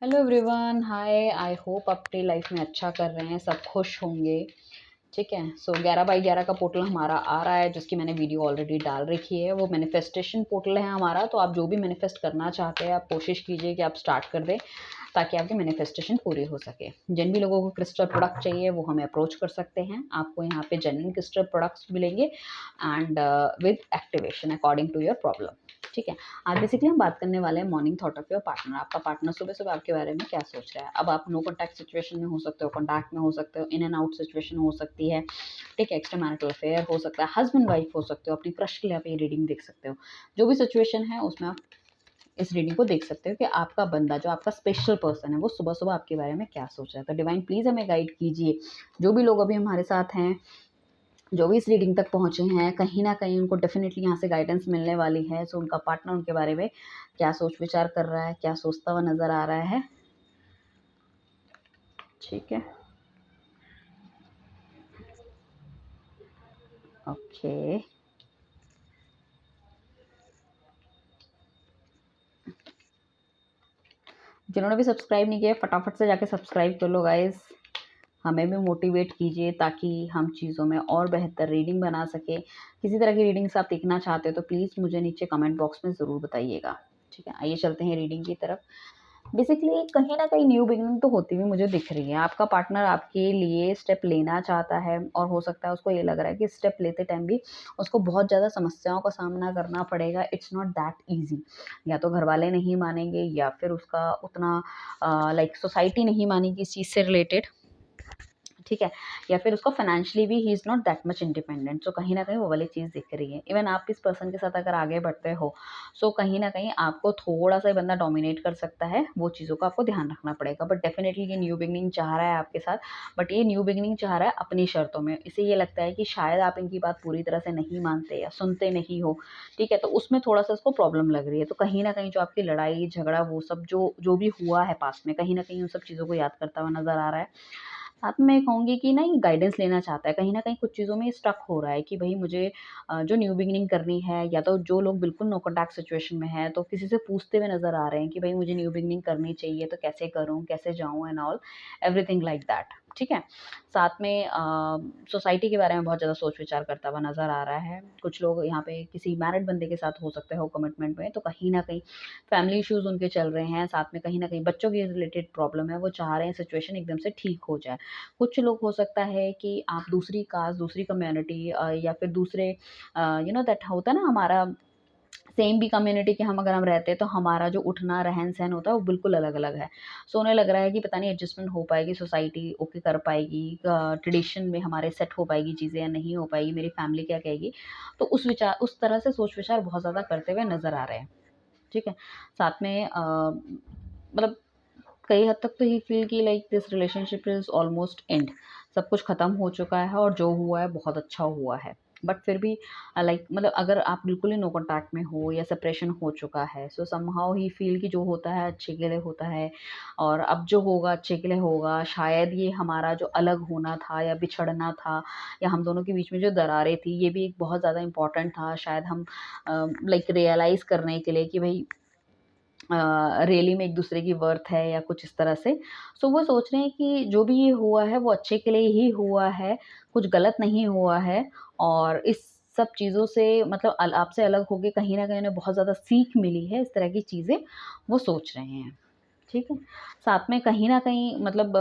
Hello everyone, hi. I hope अपनी life में अच्छा कर रहे हैं, सब खुश होंगे। ठीक है। सो 11/11 का पोर्टल हमारा आ रहा है, जिसकी मैंने वीडियो ऑलरेडी डाल रखी है। वो मैनिफेस्टेशन पोर्टल है हमारा। तो आप जो भी मैनिफेस्ट करना चाहते हैं, आप कोशिश कीजिए कि आप स्टार्ट कर दें, ताकि आपकी मैनिफेस्टेशन पूरी हो सके। जिन भी लोगों को क्रिस्टल प्रोडक्ट चाहिए वो हमें अप्रोच कर सकते हैं। आपको यहाँ पे जेन्युइन क्रिस्टल प्रोडक्ट्स मिलेंगे and with activation according to your problem. ठीक है। आज बेसिकली हम बात करने वाले हैं morning thought of your partner. आपका पार्टनर सुबह सुबह आपके बारे में क्या सोच रहा है। अब आप नो कॉन्टैक्ट सिचुएशन में हो सकते हो, कॉन्टैक्ट में हो सकते हो, इन एंड आउट सिचुएशन हो सकती है। ठीक है। एक्स्ट्रा मैरिटल अफेयर हो सकता है, हस्बैंड वाइफ हो सकते हो, अपनी क्रश के लिए आप ये रीडिंग देख सकते हो। जो भी सिचुएशन है उसमें आप इस रीडिंग को देख सकते हो कि आपका बंदा, जो आपका स्पेशल पर्सन है, वो सुबह सुबह आपके बारे में क्या सोच रहा है। तो डिवाइन प्लीज हमें गाइड कीजिए। जो भी लोग अभी हमारे साथ हैं, जो भी इस रीडिंग तक पहुंचे हैं, कहीं ना कहीं उनको डेफिनेटली यहाँ से गाइडेंस मिलने वाली है। सो उनका पार्टनर उनके बारे में क्या सोच विचार कर रहा है, क्या सोचता हुआ नजर आ रहा है। ठीक है। ओके। जिन्होंने भी सब्सक्राइब नहीं किया, फटाफट से जाके सब्सक्राइब कर लो गाइस। हमें भी मोटिवेट कीजिए ताकि हम चीज़ों में और बेहतर रीडिंग बना सके। किसी तरह की रीडिंग्स आप देखना चाहते हो तो प्लीज़ मुझे नीचे कमेंट बॉक्स में ज़रूर बताइएगा। ठीक है। आइए चलते हैं रीडिंग की तरफ। बेसिकली कहीं ना कहीं न्यू बिगिनिंग तो होती हुई मुझे दिख रही है। आपका पार्टनर आपके लिए स्टेप लेना चाहता है, और हो सकता है उसको ये लग रहा है कि स्टेप लेते टाइम भी उसको बहुत ज़्यादा समस्याओं का सामना करना पड़ेगा। It's not that easy. या तो घर वाले नहीं मानेंगे, या फिर उसका उतना लाइक सोसाइटी नहीं मानेगी इस चीज़ से रिलेटेड। ठीक है। या फिर उसको फाइनेंशियली भी he is not that much independent. So कहीं ना कहीं वो वाली चीज़ दिख रही है। इवन आप इस पर्सन के साथ अगर आगे बढ़ते हो, सो कहीं ना कहीं आपको थोड़ा सा बंदा डोमिनेट कर सकता है। वो चीज़ों का आपको ध्यान रखना पड़ेगा। बट डेफिनेटली ये न्यू बिगनिंग चाह रहा है आपके साथ। बट ये न्यू बिगनिंग चाह रहा है अपनी शर्तों में। इसे ये लगता है कि शायद आप इनकी बात पूरी तरह से नहीं मानते या सुनते नहीं हो। ठीक है। तो उसमें थोड़ा सा उसको प्रॉब्लम लग रही है। तो कहीं ना कहीं जो आपकी लड़ाई झगड़ा वो सब जो जो भी हुआ है पास्ट में, कहीं ना कहीं उन सब चीज़ों को याद करता हुआ नजर आ रहा है। साथ में मैं कहूँगी कि ना ये गाइडेंस लेना चाहता है। कहीं न कहीं कुछ चीज़ों में स्टक हो रहा है कि भई मुझे जो न्यू बिगिनिंग करनी है, या तो जो लोग बिल्कुल नो कॉन्टैक्ट सिचुएशन में हैं, तो किसी से पूछते हुए नज़र आ रहे हैं कि भई मुझे न्यू बिगिनिंग करनी चाहिए, तो कैसे करूँ, कैसे जाऊँ and all, everything like that. ठीक है। साथ में सोसाइटी के बारे में बहुत ज़्यादा सोच-विचार करता हुआ नज़र आ रहा है। कुछ लोग यहाँ पे किसी मैरिड बंदे के साथ हो सकते हो कमिटमेंट में, तो कहीं न कहीं फैमिली इश्यूज़ उनके चल रहे हैं। साथ में कहीं न कहीं बच्चों की रिलेटेड प्रॉब्लम है, वो चाह रहे हैं सिचुएशन एकदम से ठीक हो जाए। कुछ लोग हो सकता है कि आप दूसरी कास्ट, दूसरी कम्युनिटी या फिर दूसरे दैट होता है ना हमारा सेम भी कम्युनिटी के, हम अगर हम रहते हैं तो हमारा जो उठना रहन-सहन होता है वो बिल्कुल अलग-अलग है। सो उन्हें लग रहा है कि पता नहीं एडजस्टमेंट हो पाएगी, सोसाइटी ओके कर पाएगी, ट्रेडिशन में हमारे सेट हो पाएगी चीज़ें या नहीं हो पाएगी, मेरी फैमिली क्या कहेगी। तो उस तरह से सोच-विचार बहुत ज़्यादा करते हुए नज़र आ रहे हैं। ठीक है। साथ में मतलब कई हद तक तो ही फील कि like this relationship is almost and. सब कुछ खत्म हो चुका है और जो हुआ है बहुत अच्छा हुआ है। बट फिर भी लाइक मतलब अगर आप बिल्कुल ही नो कॉन्टैक्ट में हो या सेपरेशन हो चुका है, सो समहाउ ही फील कि जो होता है अच्छे के लिए होता है, और अब जो होगा अच्छे के लिए होगा। शायद ये हमारा जो अलग होना था या बिछड़ना था, या हम दोनों के बीच में जो दरारें थी, ये भी एक बहुत ज़्यादा इम्पोर्टेंट था शायद हम लाइक रियलाइज़ करने के लिए कि भाई रियली में एक-दूसरे की वर्थ है या कुछ इस तरह से। सो वो सोच रहे हैं कि जो भी ये हुआ है वो अच्छे के लिए ही हुआ है, कुछ गलत नहीं हुआ है। और इस सब चीज़ों से मतलब आपसे अलग होके कहीं न कहीं उन्हें बहुत ज़्यादा सीख मिली है, इस तरह की चीज़ें वो सोच रहे हैं। ठीक है? साथ में कहीं न कहीं मतलब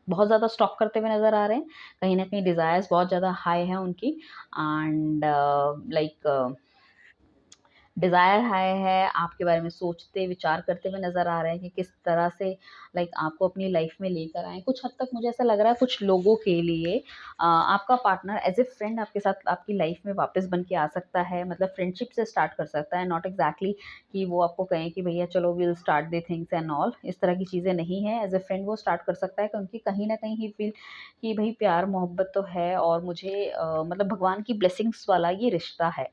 बहुत ज़्यादा स्टॉक करते हुए नज़र आ रहे हैं। कहीं न कहीं डिज़ायर्स बहुत ज़्यादा हाई है उनकी, एंड लाइक डिज़ायर हाई है, आपके बारे में सोचते, विचार करते हुए नज़र आ रहे हैं कि किस तरह से लाइक आपको अपनी लाइफ़ में लेकर आएँ। कुछ हद तक मुझे ऐसा लग रहा है कुछ लोगों के लिए आपका पार्टनर एज़ ए फ्रेंड आपके साथ आपकी लाइफ़ में वापस बन के आ सकता है। मतलब फ्रेंडशिप से स्टार्ट कर सकता है, नॉट एक्ज़ैक्टली कि वो आपको कहें कि भैया चलो we will start the things and all, इस तरह की चीज़ें नहीं हैं। एज़ ए फ्रेंड वो स्टार्ट कर सकता है, क्योंकि कहीं न कहीं ही फील कि भई प्यार मोहब्बत तो है, और मुझे मतलब भगवान की ब्लेसिंग्स वाला ये रिश्ता है।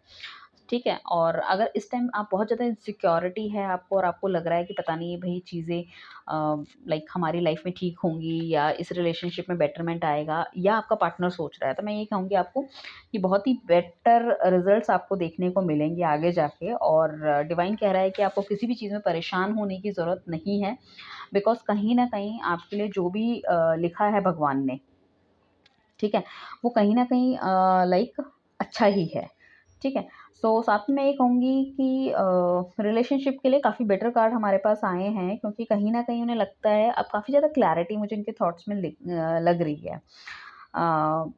ठीक है? और अगर इस टाइम आप बहुत ज़्यादा इनसिक्योरिटी है आपको और आपको लग रहा है कि पता नहीं भई चीज़ें लाइक हमारी लाइफ़ में ठीक होंगी या इस रिलेशनशिप में बेटरमेंट आएगा या आपका पार्टनर सोच रहा है, तो मैं ये कहूँगी आपको कि बहुत ही बेटर रिज़ल्ट्स आपको देखने को मिलेंगे आगे जाके और डिवाइन कह रहा है कि आपको किसी भी चीज़ में परेशान होने की ज़रूरत नहीं है। बिकॉज़ कहीं न कहीं आपके लिए जो भी लिखा है भगवान ने, ठीक है? वो कहीं न कहीं लाइक अच्छा ही है, ठीक है? सो साथ में मैं ये कहूँगी कि रिलेशनशिप के लिए काफ़ी बेटर कार्ड हमारे पास आए हैं क्योंकि कहीं न कहीं उन्हें लगता है अब काफ़ी ज़्यादा क्लैरिटी मुझे इनके थॉट्स में लग रही है। अ,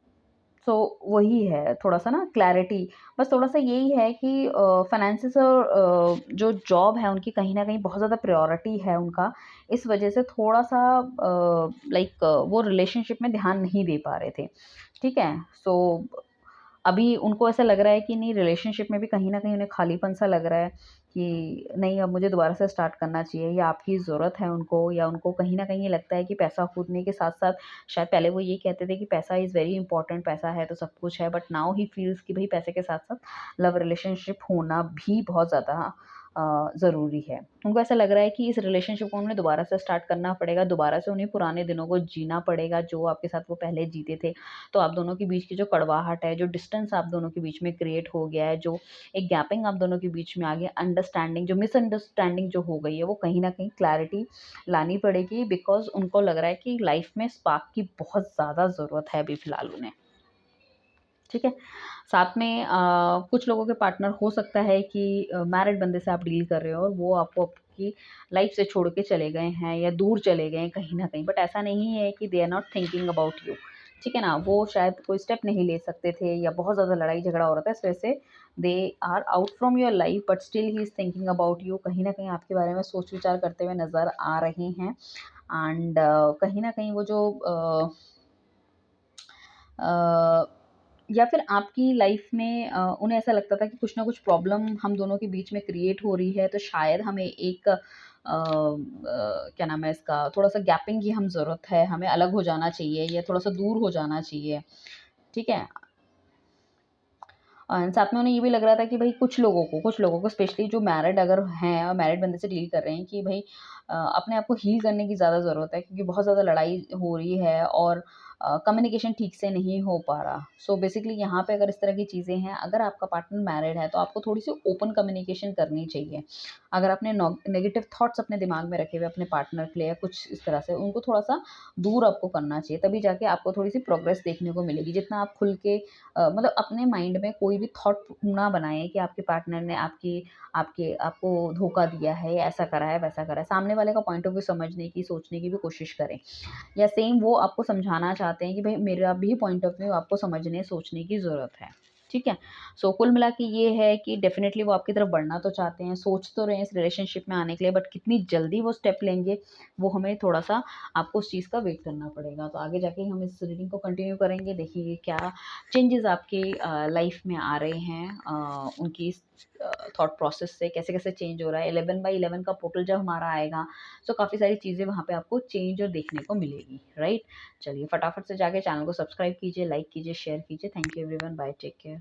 सो वही है थोड़ा-सा ना क्लैरिटी, बस थोड़ा-सा यही है कि फाइनेंसेस और जो जॉब है उनकी कहीं न कहीं बहुत ज़्यादा प्रायोरिटी है उनका। इस वजह से थोड़ा-सा लाइक वो रिलेशनशिप में ध्यान नहीं दे पा रहे थे, ठीक है? सो अभी उनको ऐसा लग रहा है कि नहीं रिलेशनशिप में भी कहीं न कहीं उन्हें खालीपन-सा लग रहा है कि नहीं अब मुझे दोबारा से स्टार्ट करना चाहिए या आपकी ज़रूरत है उनको या उनको कहीं न कहीं ये लगता है कि पैसा कूदने के साथ-साथ शायद पहले वो ये कहते थे कि पैसा इज़ वेरी इंपॉर्टेंट, पैसा है तो सब कुछ है, बट नाउ ही फील्स कि भई पैसे के साथ-साथ लव रिलेशनशिप होना भी बहुत ज़्यादा ज़रूरी है। उनको ऐसा लग रहा है कि इस रिलेशनशिप को उन्हें दोबारा से स्टार्ट करना पड़ेगा, दोबारा से उन्हें पुराने दिनों को जीना पड़ेगा जो आपके साथ वो पहले जीते थे। तो आप दोनों के बीच की जो कड़वाहट है, जो डिस्टेंस आप दोनों के बीच में क्रिएट हो गया है, जो एक गैपिंग आप दोनों के बीच में आ गया, अंडरस्टैंडिंग जो मिसअंडरस्टैंडिंग जो हो गई है, वो कहीं न कहीं क्लैरिटी लानी पड़ेगी बिकॉज़ उनको लग रहा है कि लाइफ़ में स्पार्क की बहुत ज़्यादा ज़रूरत है अभी फ़िलहाल उन्हें। ठीक है? साथ में कुछ लोगों के पार्टनर हो सकता है कि मैरिड बंदे से आप डील कर रहे हो और वो आपको आपकी लाइफ़ से छोड़ के चले गए हैं या दूर चले गए हैं कहीं न कहीं। बट ऐसा नहीं है कि they are not thinking about you. ठीक है ना? वो शायद कोई स्टेप नहीं ले सकते थे या बहुत ज़्यादा लड़ाई-झगड़ा हो रहा था, इस वजह से they are out from your life but still he is thinking about you. कहीं न कहीं आपके बारे में सोच-विचार करते हुए नज़र आ रहे हैं एंड कहीं न कहीं वो जो अ, या फिर आपकी लाइफ में उन्हें ऐसा लगता था कि कुछ ना कुछ प्रॉब्लम हम दोनों के बीच में क्रिएट हो रही है, तो शायद हमें एक क्या नाम है इसका, थोड़ा-सा गैपिंग की हम ज़रूरत है, हमें अलग हो जाना चाहिए या थोड़ा-सा दूर हो जाना चाहिए, ठीक है? साथ में उन्हें ये भी लग रहा था कि भई कुछ लोगों को स्पेशली जो मैरिड अगर हैं और मैरिड बंदे से डील कर रहे हैं कि भई अपने आप को हील करने की ज़्यादा ज़रूरत है क्योंकि बहुत ज़्यादा लड़ाई हो रही है और कम्युनिकेशन ठीक से नहीं हो पा रहा। सो बेसिकली यहाँ पे अगर इस तरह की चीज़ें हैं, अगर आपका पार्टनर मैरिड है, तो आपको थोड़ी-सी ओपन कम्युनिकेशन करनी चाहिए। अगर आपने नेगेटिव थॉट्स अपने दिमाग में रखे हुए अपने पार्टनर के लिए या कुछ इस तरह से, उनको थोड़ा-सा दूर आपको करना चाहिए, तभी जाके आपको थोड़ी-सी प्रोग्रेस देखने को मिलेगी। जितना आप खुल के मतलब अपने माइंड में कोई भी थॉट ना बनाएँ कि आपके पार्टनर ने आपको धोखा दिया है, या ऐसा करा है, वैसा करा है। सामने वाले का पॉइंट ऑफ व्यू समझने की, सोचने की भी कोशिश करें। या सेम वो आपको समझाना चाहते हैं कि भई मेरा भी पॉइंट ऑफ व्यू आपको समझने, सोचने की ज़रूरत है। ठीक है? सो कुल मिला के ये है कि डेफ़िनेटली वो आपकी तरफ बढ़ना तो चाहते हैं, सोच तो रहे हैं इस रिलेशनशिप में आने के लिए, बट कितनी जल्दी वो स्टेप लेंगे, वो हमें थोड़ा-सा आपको उस चीज़ का वेट करना पड़ेगा। तो आगे जाके हम इस रीडिंग को कंटिन्यू करेंगे, देखेंगे क्या चेंजेज़ आपके लाइफ़ में आ रहे हैं उनकी इस थॉट प्रोसेस से कैसे-कैसे चेंज हो रहा है। 11 बाय 11 का पोर्टल जब हमारा आएगा, तो काफ़ी सारी चीज़ें वहाँ पे आपको चेंज और देखने को मिलेगी, राइट? चलिए फटाफट से जाके चैनल को सब्सक्राइब कीजिए, लाइक कीजिए, शेयर कीजिए। Thank you everyone, bye, take care.